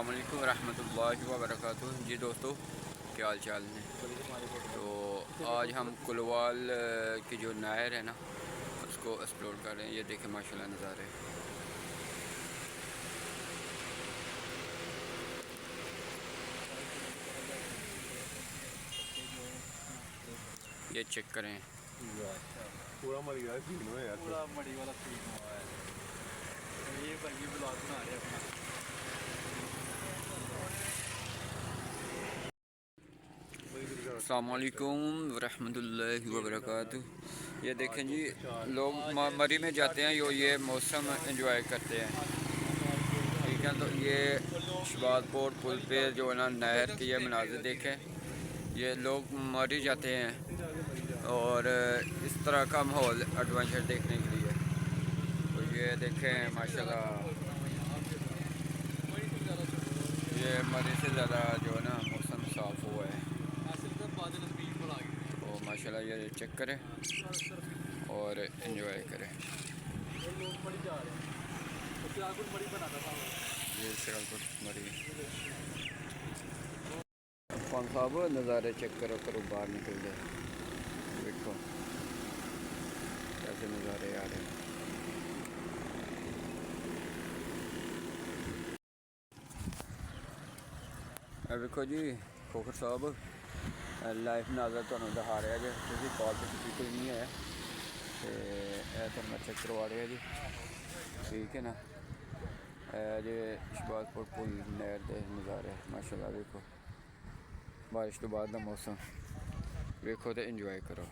अस्सलामुअलैकुम रहमतुल्लाहि व बरकातुहू। जी दोस्तों, क्या हाल चाल है। तो आज हम कुलवाल की जो नहर है ना, उसको एक्सप्लोर कर रहे हैं। ये देखें माशाल्लाह नज़ारे, ये चेक करें। पूरा मरी वाला सीन हुआ यार, पूरा मड़ी वाला सीन हुआ है। ये भाई ब्लॉग बना रहे हैं अपना। अस्सलामुअलैकुम रहमतुल्लाहि व बरकातुहू। ये देखें जी, लोग मरी में जाते हैं, ये मौसम एंजॉय करते हैं। ठीक है, तो ये शबादपुर पुल पे जो है ना नहर के ये मनाज़िर देखें। ये लोग मरी जाते हैं और इस तरह का माहौल एडवेंचर देखने के लिए। तो ये देखें माशाल्लाह, ये मरी से ज़्यादा जो है ना मौसम साफ़ हुआ है। तो माशाल्लाह ये चेक करें और इन्जॉय करें। ये सियालकोट मरी कौन साहब नज़ारे चेक करो करो, बाहर निकल जाए। देखो कैसे नज़ारे आ रहे हैं। देखो जी, खोखर साहब लाइफ नाजर तुहानू दिखा रहा है जी, कॉल तो की कोई नहीं है। तो मैं चेक करवा रहा जी, ठीक है ना। जे शबादपुर पुल नहर के नज़ारे माशाल्लाह देखो, बारिश तो बाद का मौसम देखो तो इंजॉय करो।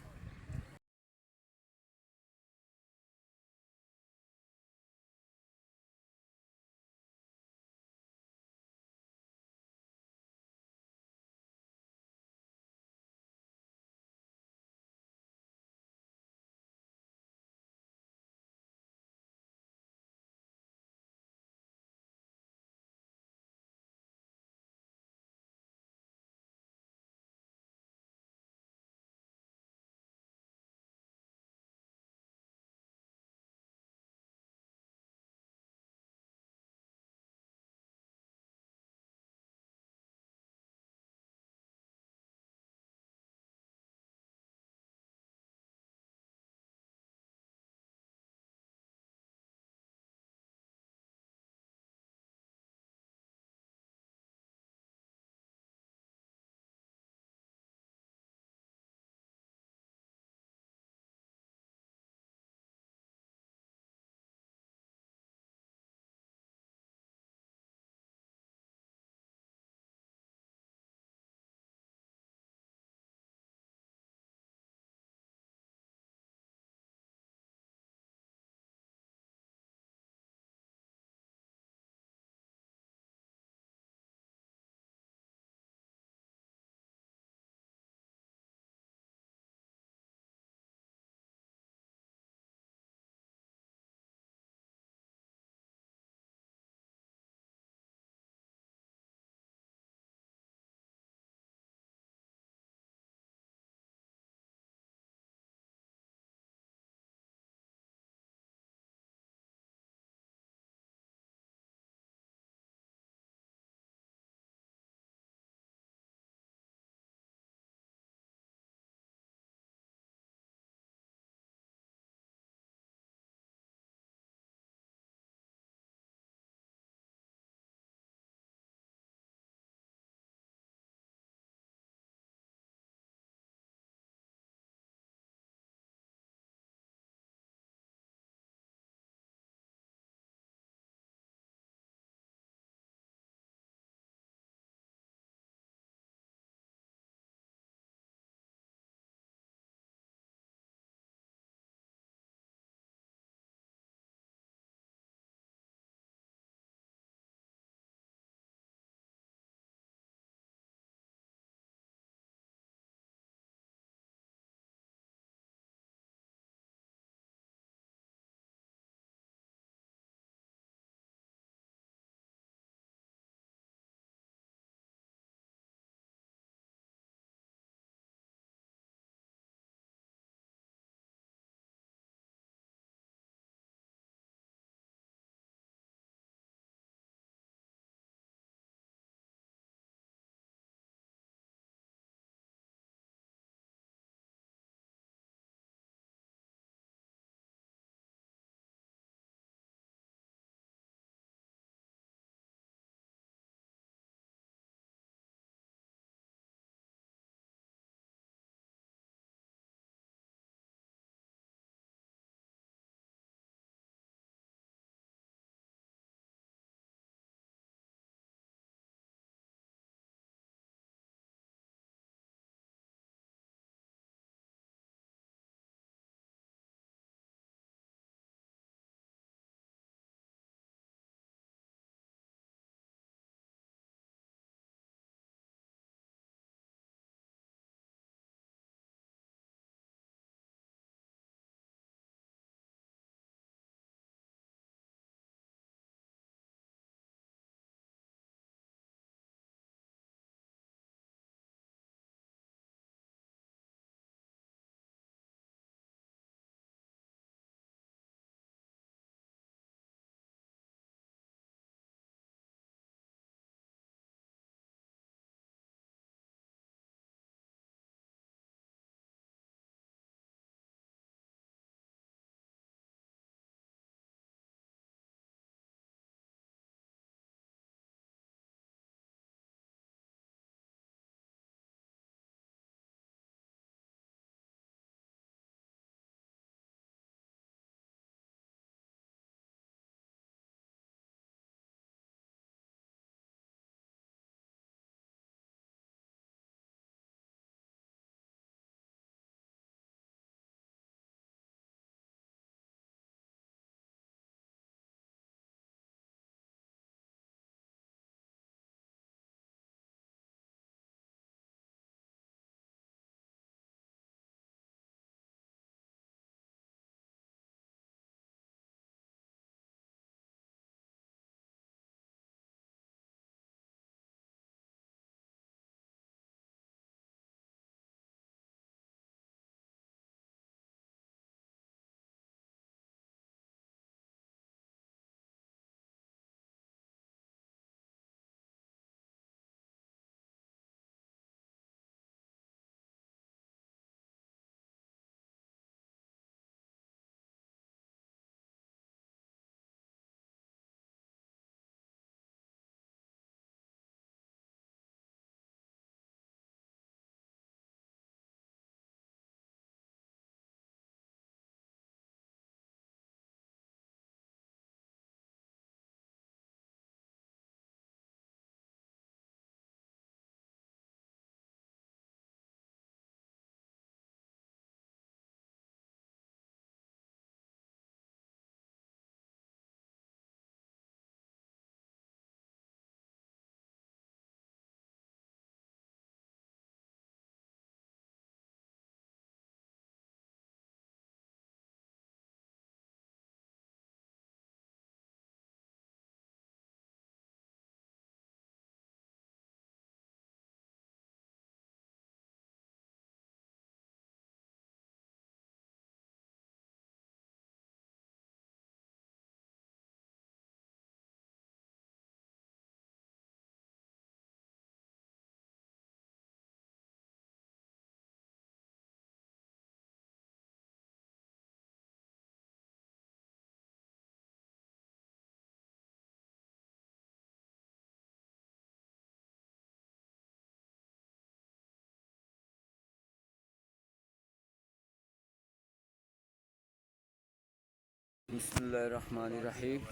बिस्मिल्लाहिर्रहमानिर्रहीम।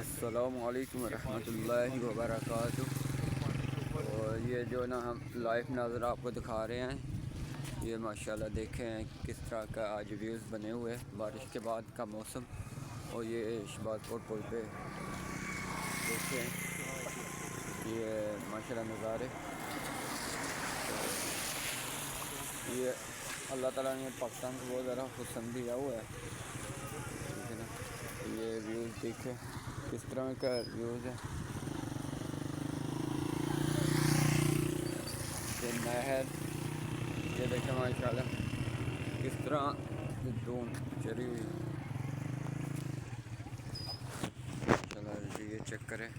अस्सलामु अलैकुम रहमतुल्लाहि व बरकातुहू। और ये जो ना हम लाइव नज़र आपको दिखा रहे हैं, ये माशाल्लाह देखें किस तरह का आज व्यूज़ बने हुए हैं बारिश के बाद का मौसम। और ये शबादपुर पुल पे देखें, ये माशाल्लाह नज़ारे। ये अल्लाह ताला ने पाकिस्तान को बहुत ज़्यादा हुस्न दिया हुआ है, ठीक है ना। ये व्यूज़ देखें किस तरह का व्यूज़ है। ये नहर, ये देखें माशाल्लाह किस तरह धूम चढ़ी हुई, माशाल्लाह। ये चेक करें।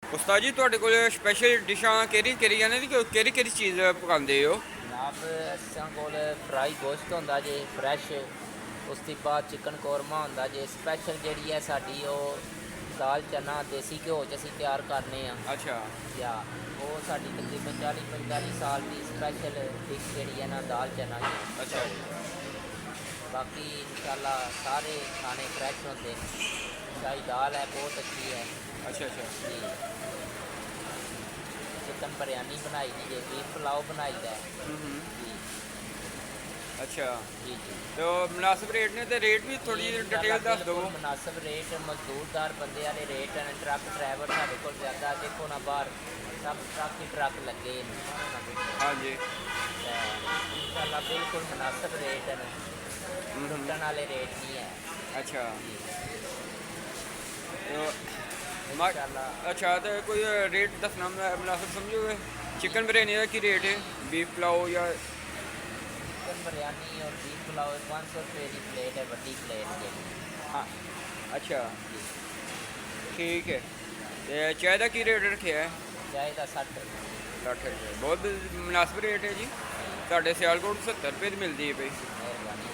ਉਸਤਾਦ ਜੀ ਤੁਹਾਡੇ ਕੋਲ ਸਪੈਸ਼ਲ ਡਿਸ਼ਾਂ ਕਿਹੜੀਆਂ ਨੇ ਤੇ ਕਿਹੜੀ ਚੀਜ਼ ਪਕਾਉਂਦੇ ਹੋ? ਜਨਾਬ ਅਸਾਂ ਕੋਲ ਫਰਾਈ ਗੋਸ਼ਤ ਹੁੰਦਾ ਜੇ ਫਰੈਸ਼, ਉਸ ਤੋਂ ਬਾਅਦ ਚਿਕਨ ਕੋਰਮਾ ਹੁੰਦਾ ਜੇ। ਸਪੈਸ਼ਲ ਜਿਹੜੀ ਹੈ ਸਾਡੀ ਉਹ ਦਾਲ ਚਨਾ ਦੇਸੀ ਘਿਓ 'ਚ ਅਸੀਂ ਤਿਆਰ ਕਰਨੇ ਆ। ਅੱਛਾ ਜਾਂ ਉਹ ਸਾਡੀ ਤਕਰੀਬਨ 40-45 ਸਾਲ ਦੀ ਸਪੈਸ਼ਲ ਡਿਸ਼ ਜਿਹੜੀ ਹੈ ਨਾ ਦਾਲ ਚਨਾ ਜੀ। ਅੱਛਾ ਬਾਕੀ ਇਨਸ਼ਾਅੱਲਾ ਸਾਰੇ ਖਾਣੇ ਫਰੈਸ਼ ਹੁੰਦੇ ਨੇ। ਸ਼ਾਹੀ ਦਾਲ ਹੈ ਬਹੁਤ ਅੱਛੀ ਹੈ ਅੱਛਾ ਅੱਛਾ ਜੀ। चिकन बिरयानी बनाई दी है, बीफ पुलाव बनाई दा है जी। अच्छा जी जी तो मुनासिब रेट ने तो रेट भी थोड़ी डिटेल दस दो। मुनासिब रेट मजदूरदार बंदे वाले रेट हैं। ट्रक ड्राइवर साढ़े को ज़्यादा देखो ना बाहर सब ट्रक ही ट्रक लगे हाँ जी इंशाल्लाह बिल्कुल मुनासिब रेट हैं, लुटन वाले रेट नहीं है। अच्छा जी तो इंशाल्लाह अच्छा तो कोई रेट दसना मुनासिब समझोगे? चिकन बिरयानी का की रेट है? बीफ पुलाव या चिकन बिरयानी और बीफ पुलाव 500 रुपये की प्लेट है, बड़ी प्लेट जी। हाँ अच्छा ठीक है तो चाय का की रेट रखे है? चाय का 60 रुपये 60 रुपये बहुत मुनासिब रेट है जी। साढ़े सियालकोट 70 रुपये की मिलती है भाई। मेहरबानी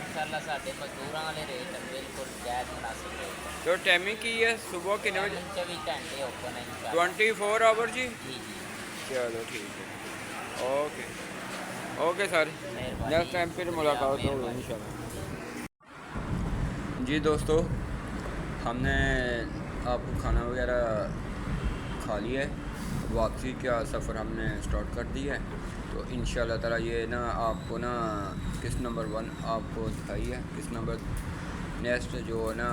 इंशाल्लाह साढ़े मजदूरों वाले रेट हैं, बिल्कुल जायज़ मुनासिब रेट। तो टाइमिंग की है सुबह कितने बजे? 24 घंटे ओपन है इंशाल्लाह। 24 आवर जी। जी जी चलो ठीक है ओके ओके सर मेहरबानी। नेक्स्ट टाइम फिर मुलाकात होगी इंशाल्लाह। जी दोस्तों हमने आपको खाना वगैरह खा लिया है, वापसी का सफ़र हमने स्टार्ट कर दिया है। तो इंशाल्लाह ताला ये ना आपको ना किस नंबर 1 आपको दिखाई है, किस नंबर नेक्स्ट जो है ना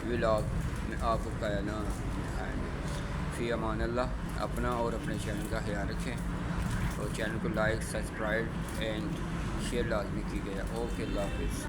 व्लॉग में आपको का है ना दिखाएँगे। फ़ी अमान अल्लाह। अपना और अपने चैनल का ख्याल रखें और चैनल को लाइक सब्सक्राइब एंड शेयर लाजमी कीजिएगा। ओके अल्लाह हाफिज़।